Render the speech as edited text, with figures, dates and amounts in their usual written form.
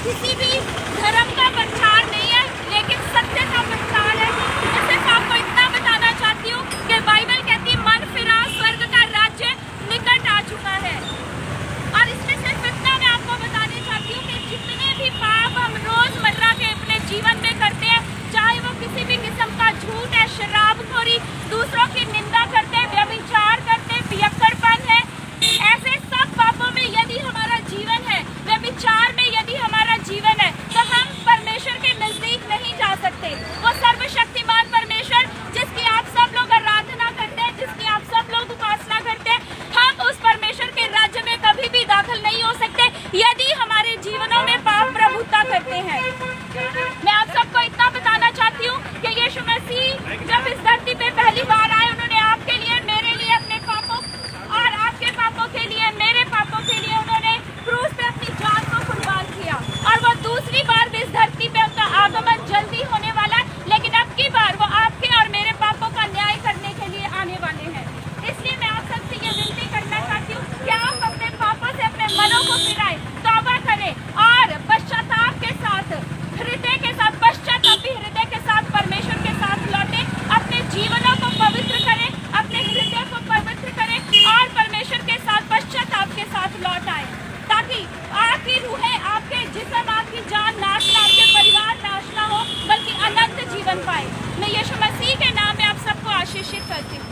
किसी भी धर्म का प्रचार नहीं है, लेकिन सत्य का प्रचार है। मैं सिर्फ आपको इतना बताना चाहती हूँ कि बाइबल कहती है मन फिरा स्वर्ग का राज्य निकट आ चुका है। और इसमें सिर्फ इतना मैं आपको बताना चाहती हूँ कि जितने भी पाप हम रोजमर्रा के अपने जीवन में करते हैं, चाहे वो किसी भी किस्म का झूठ है, शराबखोरी, दूसरों की निंदा करते हैं, व्यभिचार करते हैं, पियक्कड़पन है, ऐसे सब पापों में यदि हमारा जीवन है, व्यभिचार में यदि हमारा जीवन है, तो हम परमेश्वर के नजदीक नहीं जा सकते। वो सर्वशक्तिमान परमेश्वर जिसकी आप सब लोग आराधना करते हैं, जिसकी आप सब लोग उपासना करते हैं, हम उस परमेश्वर के राज्य में कभी भी दाखिल नहीं हो सकते यदि हमारे जीवनों में पाप प्रभुता करते हैं। मैं आप सबको इतना बताना चाहती हूँ कि यीशु मसीह जब इस धरती पे पहली बार आए, उन्होंने आपके लिए, मेरे लिए, अपने पापों और आपके पापों के लिए, मेरे पापों के लिए उन्होंने क्रूस पे अपनी जान को कुर्बान किया। और वो दूसरी बार भी इस धरती पे उनका आगमन जल्दी होने वाला है, लेकिन अब की बार वो आपके और मेरे पापों का न्याय करने के लिए आने वाले हैं। इसलिए मैं आप सबसे ये विनती करना चाहती हूँ कि आप अपने पापों से अपने मनों को फिराएं, तौबा करें और पश्चाताप के साथ, हृदय के साथ, पश्चातापी हृदय के साथ परमेश्वर के साथ लौटें, अपने जीवनों को पवित्र करें, अपने हृदय को पवित्र करें और परमेश्वर के साथ पश्चाताप के साथ लौट आए, ताकि आपकी रूहें, आपके जिस्म, आपकी जान नाश ना, आपके परिवार नाश ना हो, बल्कि अनंत जीवन पाए। मैं यीशु मसीह के नाम में आप सबको आशीषित करती हूँ।